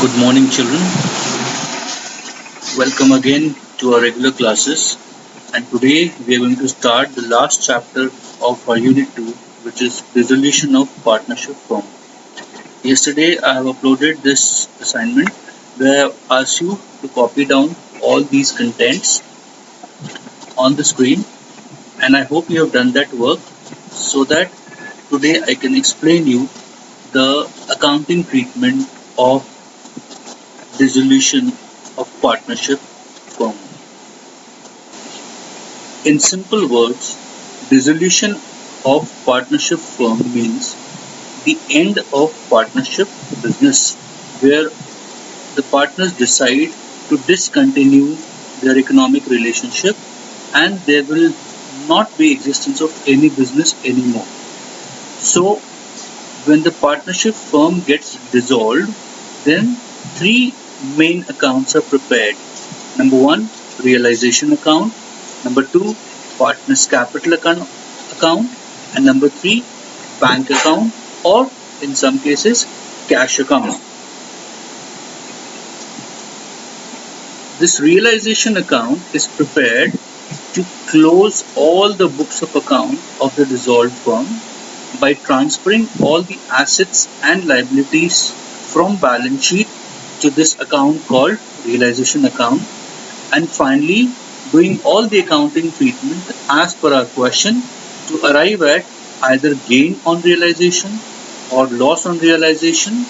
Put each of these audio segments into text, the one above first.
Good morning, children. Welcome again to our regular classes. And today we are going to start the last chapter of our Unit 2, which is Resolution of Partnership Firm. Yesterday I have uploaded this assignment where I asked you to copy down all these contents on the screen, and I hope you have done that work so that today I can explain you the accounting treatment of dissolution of partnership firm. In simple words, dissolution of partnership firm means the end of partnership business, where the partners decide to discontinue their economic relationship and there will not be existence of any business anymore. So when the partnership firm gets dissolved, then three main accounts are prepared. Number one, realization account. Number two, partners capital account. And number three, bank account, or in some cases, cash account. This realization account is prepared to close all the books of account of the dissolved firm by transferring all the assets and liabilities from balance sheet to this account called realization account, and finally doing all the accounting treatment as per our question to arrive at either gain on realization or loss on realization,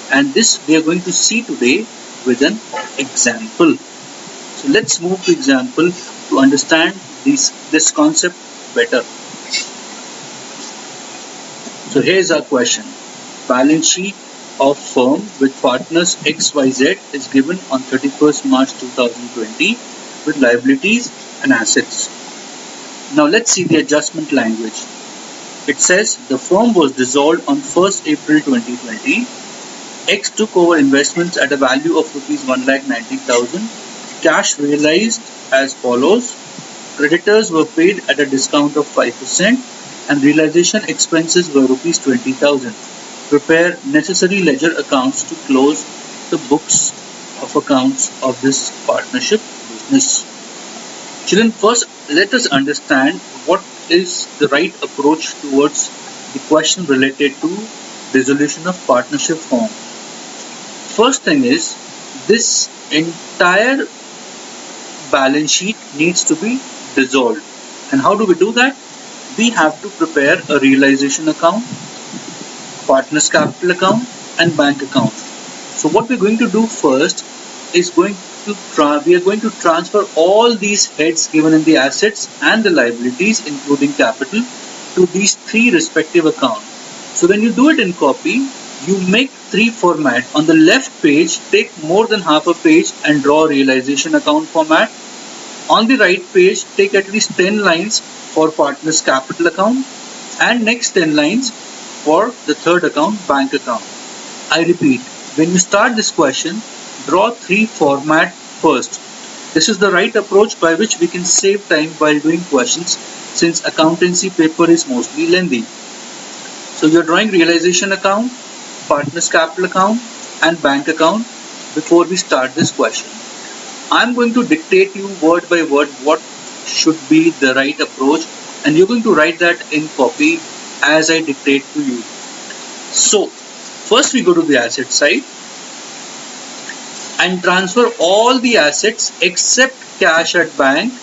and this we are going to see today with an example. So let's move to example to understand this concept better. So here's our question. Balance sheet of firm with partners XYZ is given on 31st March 2020 with liabilities and assets. Now let's see the adjustment language. It says the firm was dissolved on 1st April 2020. X took over investments at a value of rupees 1,90,000. Cash realized as follows. Creditors were paid at a discount of 5% and realization expenses were rupees 20,000. Prepare necessary ledger accounts to close the books of accounts of this partnership business. Children, first let us understand what is the right approach towards the question related to dissolution of partnership firm. First thing is, this entire balance sheet needs to be dissolved. And how do we do that? We have to prepare a realization account, partners capital account, and bank account. So what we're going to do first is we are going to transfer all these heads given in the assets and the liabilities, including capital, to these three respective accounts. So when you do it in copy, you make three format. On the left page, take more than half a page and draw realization account format. On the right page, take at least 10 lines for partners capital account and next 10 lines for the third account, bank account. I repeat, when you start this question, draw three format first. This is the right approach by which we can save time while doing questions, since accountancy paper is mostly lengthy. So you're drawing realization account, partners capital account, and bank account before we start this question. I'm going to dictate you word by word what should be the right approach, and you're going to write that in copy as I dictate to you. So first we go to the asset side and transfer all the assets except cash at bank,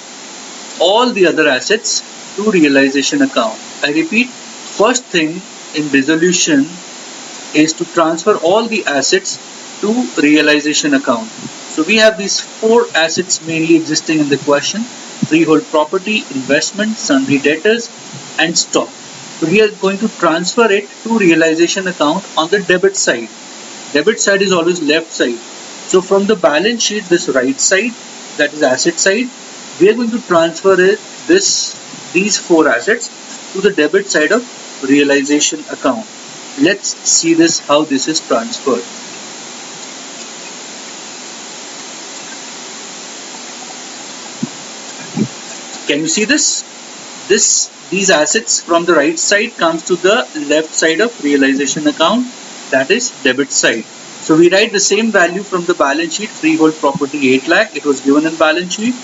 all the other assets to realization account. I repeat, first thing in dissolution is to transfer all the assets to realization account. So we have these four assets mainly existing in the question: freehold property, investment, sundry debtors, and stock. So we are going to transfer it to realization account on the debit side. Debit side is always left side. So from the balance sheet, this right side, that is asset side, we are going to transfer these four assets to the debit side of realization account. Let's see this how this is transferred. Can you see this? These assets from the right side comes to the left side of realization account, that is debit side. So we write the same value from the balance sheet. Freehold property 8 lakh, it was given in balance sheet.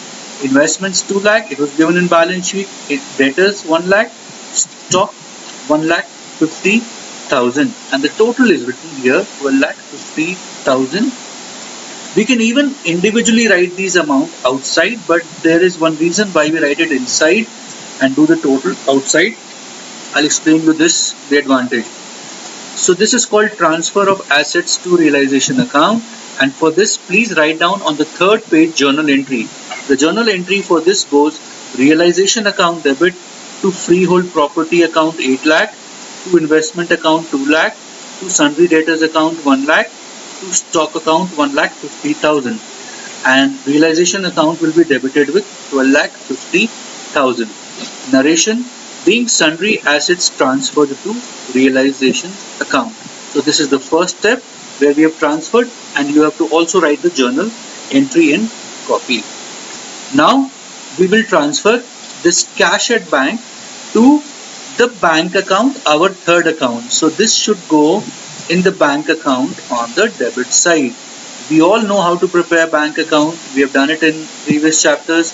Investments 2 lakh, it was given in balance sheet. Debtors 1 lakh, stock 1 lakh 50,000, and the total is written here 12 lakh 50,000. We can even individually write these amount outside, but there is one reason why we write it inside and do the total outside. I'll explain you this, the advantage. So this is called transfer of assets to realization account, and for this please write down on the third page journal entry. The journal entry for this goes realization account debit to freehold property account 8 lakh, to investment account 2 lakh, to sundry debtors account 1 lakh, to stock account 1 lakh 50,000, and realization account will be debited with 12 lakh 50,000. Narration: being sundry assets transferred to realization account. So this is the first step where we have transferred, and you have to also write the journal entry in copy. Now we will transfer this cash at bank to the bank account, our third account. So this should go in the bank account on the debit side. We all know how to prepare bank account. We have done it in previous chapters.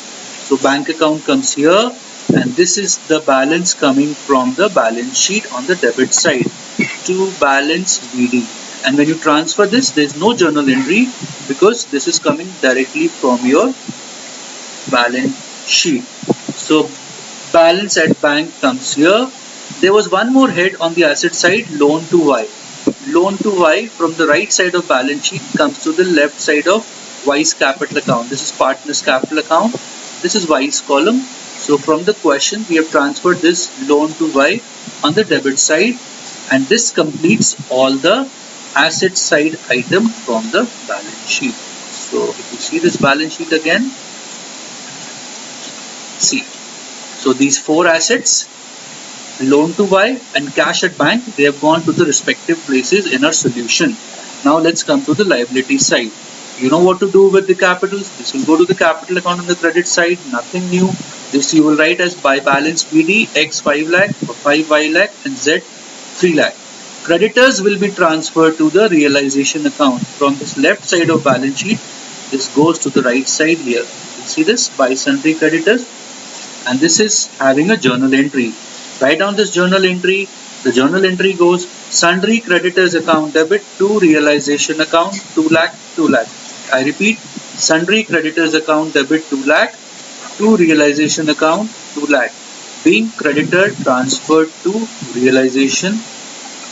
So bank account comes here, and this is the balance coming from the balance sheet on the debit side to balance BD. And when you transfer this, there is no journal entry because this is coming directly from your balance sheet. So balance at bank comes here. There was one more head on the asset side, loan to Y. Loan to Y from the right side of balance sheet comes to the left side of Y's capital account. This is partner's capital account. This is Y's column. So from the question, we have transferred this loan to Y on the debit side, and this completes all the asset side item from the balance sheet. So if you see this balance sheet again, see. So these four assets, loan to Y and cash at bank, they have gone to the respective places in our solution. Now let's come to the liability side. You know what to do with the capitals. This will go to the capital account on the credit side. Nothing new. This you will write as by balance BD, X 5 lakh, 5Y lakh, and Z 3 lakh. Creditors will be transferred to the realization account. From this left side of balance sheet, this goes to the right side here. You see this by sundry creditors, and this is having a journal entry. Write down this journal entry. The journal entry goes sundry creditors account debit to realization account 2 lakh 2 lakh. I repeat, sundry creditors account debit 2 lakh to realization account 2 lakh. Being creditor transferred to realization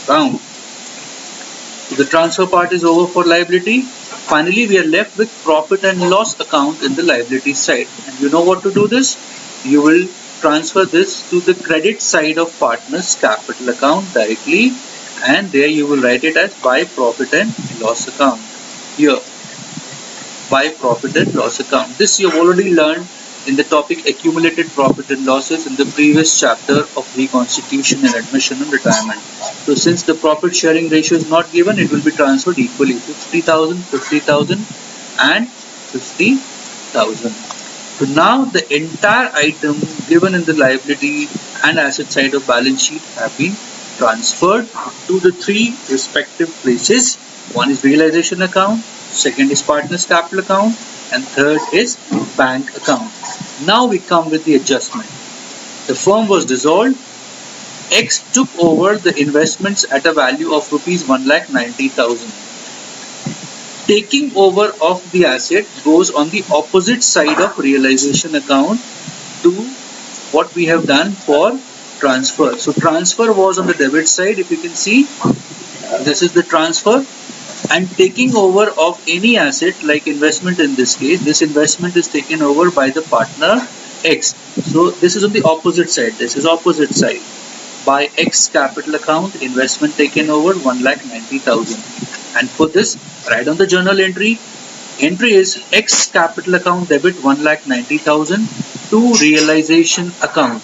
account. So the transfer part is over for liability. Finally, we are left with profit and loss account in the liability side. And you know what to do this? You will transfer this to the credit side of partner's capital account directly, and there you will write it as by profit and loss account. Here, by profit and loss account. This you have already learned in the topic accumulated profit and losses in the previous chapter of reconstitution and admission and retirement. So since the profit sharing ratio is not given, it will be transferred equally, 50,000, 50,000 and 50,000. So now the entire item given in the liability and asset side of balance sheet have been transferred to the three respective places. One is realization account, second is partner's capital account, and third is bank account. Now we come with the adjustment. The firm was dissolved. X took over the investments at a value of rupees 1,90,000. Taking over of the asset goes on the opposite side of realization account to what we have done for transfer. So transfer was on the debit side. If you can see, this is the transfer, and taking over of any asset like investment in this case, this investment is taken over by the partner X. So this is on the opposite side. This is opposite side. By X capital account, investment taken over 1,90,000. And for this, write on the journal entry. Entry is X capital account debit 1,90,000 to realization account.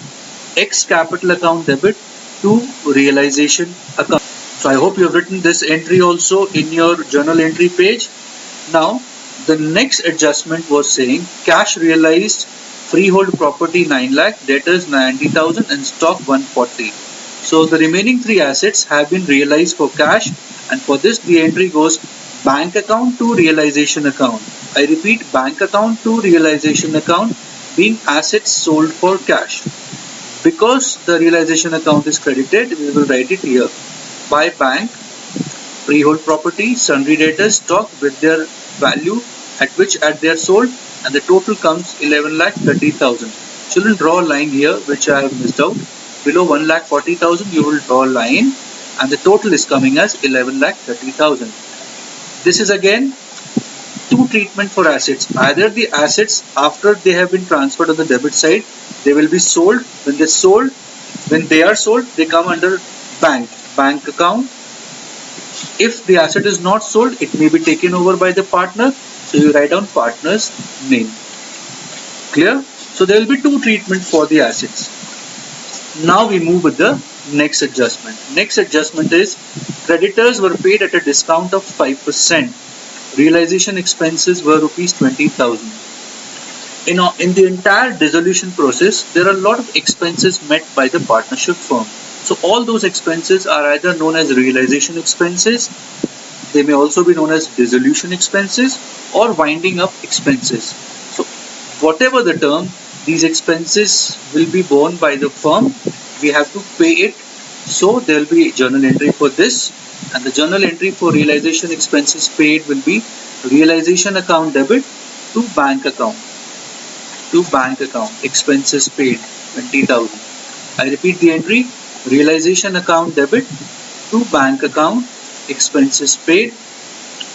X capital account debit to realization account. So I hope you have written this entry also in your journal entry page. Now the next adjustment was saying cash realized freehold property 9 lakh, debtors 90,000 and stock 140. So the remaining three assets have been realized for cash, and for this the entry goes Bank account to realization account. I repeat, bank account to realization account being assets sold for cash. Because the realization account is credited, we will write it here. By bank, freehold property, sundry debtors, stock with their value at they are sold, and the total comes 11,30,000. Children, draw a line here which I have missed out. Below 1,40,000 you will draw a line, and the total is coming as 11,30,000. This is again two treatment for assets. Either the assets after they have been transferred on the debit side, they will be sold. When they are sold, they come under bank account. If the asset is not sold, it may be taken over by the partner. So you write down partner's name. Clear? So there will be two treatment for the assets. Now we move with the next adjustment. Next adjustment is creditors were paid at a discount of 5%. Realization expenses were rupees 20,000. In the entire dissolution process, there are a lot of expenses met by the partnership firm. So all those expenses are either known as realization expenses, they may also be known as dissolution expenses or winding up expenses. So whatever the term, these expenses will be borne by the firm. We have to pay it. So there will be a journal entry for this, and the journal entry for realization expenses paid will be realization account debit to bank account. Expenses paid 20,000. I repeat the entry, realization account debit to bank account, expenses paid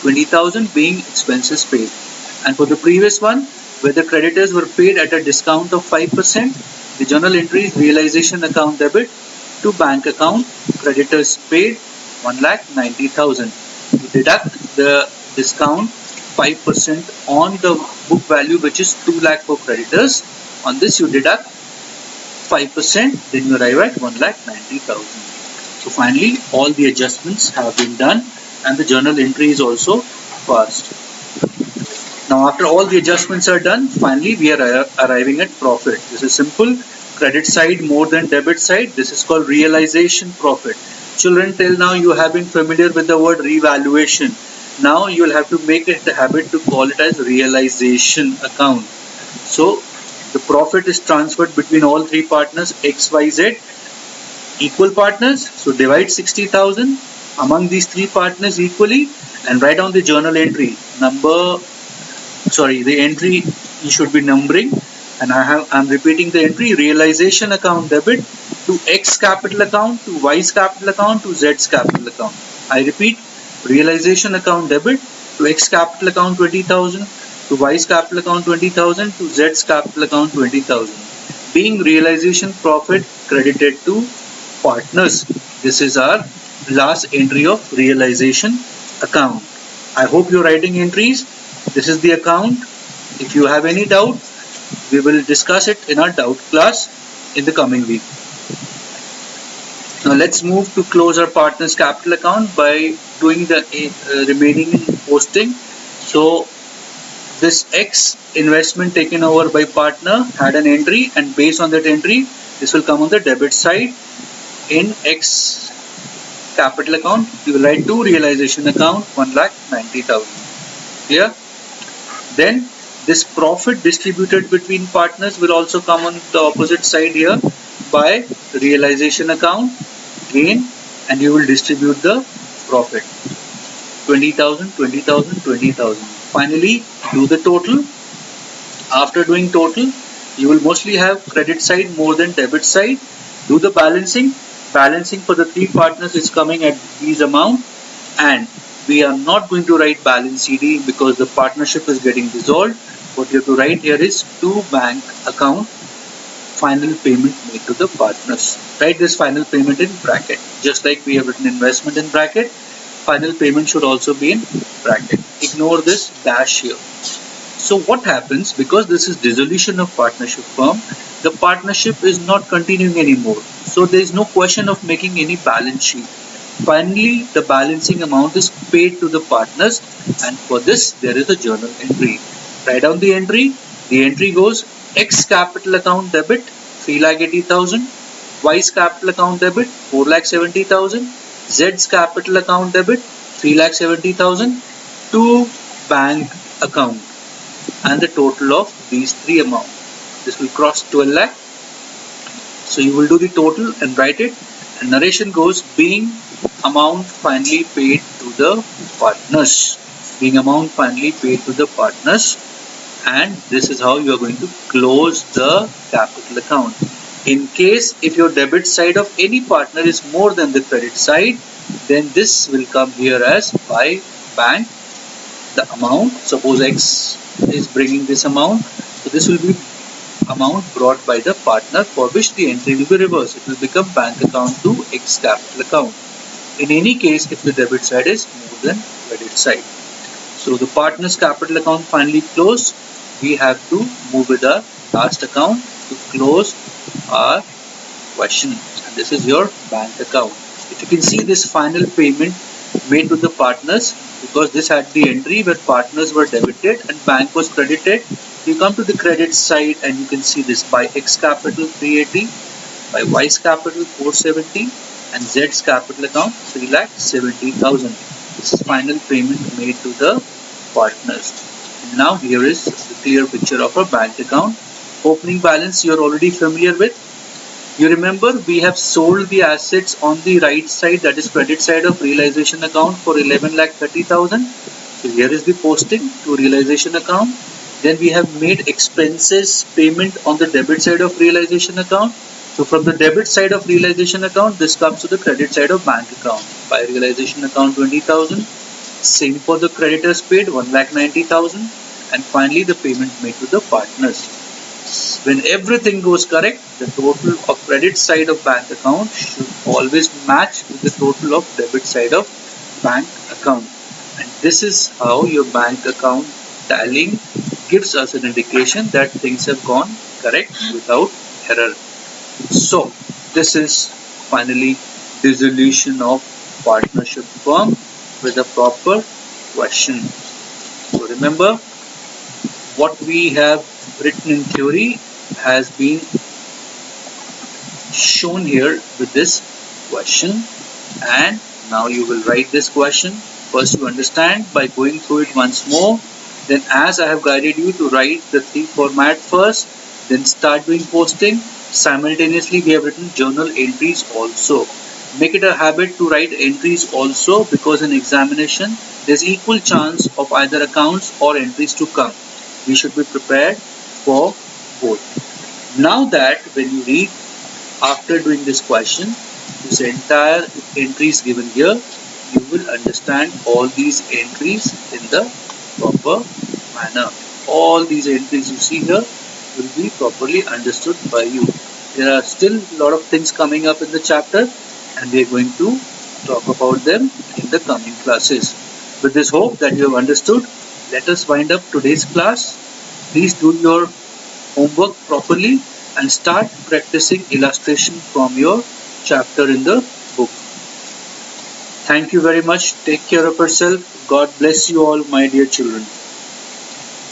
20,000 being expenses paid. And for the previous one, where the creditors were paid at a discount of 5%, the journal entry is realization account debit to bank account, creditors paid 1,90,000. You deduct the discount 5% on the book value, which is 2 lakh for creditors. On this you deduct 5%, then you arrive at 1,90,000. So finally all the adjustments have been done and the journal entry is also passed. Now after all the adjustments are done, finally we are arriving at profit. This is simple. Credit side more than debit side. This is called realization profit. Children, till now you have been familiar with the word revaluation. Now you will have to make it a habit to call it as realization account. So the profit is transferred between all three partners, XYZ, equal partners. So divide 60,000 among these three partners equally and write down the journal entry. The entry you should be numbering, and I'm repeating the entry, realization account debit to X capital account, to Y's capital account, to Z's capital account. I repeat, realization account debit to X capital account 20,000, to Y's capital account 20,000, to Z's capital account 20,000. Being realization profit credited to partners. This is our last entry of realization account. I hope you're writing entries. This is the account. If you have any doubt, we will discuss it in our doubt class in the coming week. Now let's move to close our partner's capital account by doing the remaining posting. So this X investment taken over by partner had an entry, and based on that entry, this will come on the debit side in X capital account. You will write to realization account 1,90,000. Clear? Then this profit distributed between partners will also come on the opposite side here by realization account gain, and you will distribute the profit 20,000, 20,000, 20,000. Finally do the total. After doing total, you will mostly have credit side more than debit side. Do the balancing. Balancing for the three partners is coming at these amount, and we are not going to write balance CD because the partnership is getting dissolved. What you have to write here is to bank account, final payment made to the partners. Write this final payment in bracket. Just like we have written investment in bracket, final payment should also be in bracket. Ignore this dash here. So what happens, because this is dissolution of partnership firm, the partnership is not continuing anymore. So there is no question of making any balance sheet. Finally, the balancing amount is paid to the partners, and for this there is a journal entry. Write down the entry. The entry goes X capital account debit 3,80,000, Y's capital account debit 4,70,000, Z's capital account debit 3,70,000. to bank account and the total of these three amounts. This will cross 12 lakh. So you will do the total and write it. And narration goes, being amount finally paid to the partners. Being amount finally paid to the partners. And this is how you are going to close the capital account. In case if your debit side of any partner is more than the credit side, then this will come here as by bank. The amount, suppose X is bringing this amount, so this will be amount brought by the partner for which the entry will be reversed. It will become bank account to X capital account. In any case, if the debit side is more than credit side. So the partner's capital account finally closed. We have to move with the last account to close our question. And this is your bank account. If you can see this final payment made to the partners, because this had the entry where partners were debited and bank was credited, you come to the credit side and you can see this by X capital 380, by Y's capital 470 and Z's capital account 3,70,000. This is final payment made to the partners. And now here is the clear picture of our bank account. Opening balance you are already familiar with. You remember we have sold the assets on the right side, that is credit side of realization account for 11,30,000. So here is the posting to realization account. Then we have made expenses payment on the debit side of realization account. So from the debit side of realization account, this comes to the credit side of bank account. By realization account 20,000. Same for the creditors paid 1,90,000. And finally the payment made to the partners. When everything goes correct, the total of credit side of bank account should always match with the total of debit side of bank account. And this is how your bank account tallying gives us an indication that things have gone correct without error. So this is finally dissolution of partnership firm with a proper question. So remember, what we have written in theory has been shown here with this question, and now you will write this question. First you understand by going through it once more, then as I have guided you to write the three format first, then start doing posting. Simultaneously we have written journal entries also. Make it a habit to write entries also, because in examination there's equal chance of either accounts or entries to come. We should be prepared for both. Now that when you read after doing this question, this entire entry is given here, you will understand all these entries in the proper manner. All these entries you see here will be properly understood by you. There are still a lot of things coming up in the chapter, and we are going to talk about them in the coming classes. With this hope that you have understood, let us wind up today's class. Please do your homework properly and start practicing illustration from your chapter in the book. Thank you very much. Take care of yourself. God bless you all, my dear children.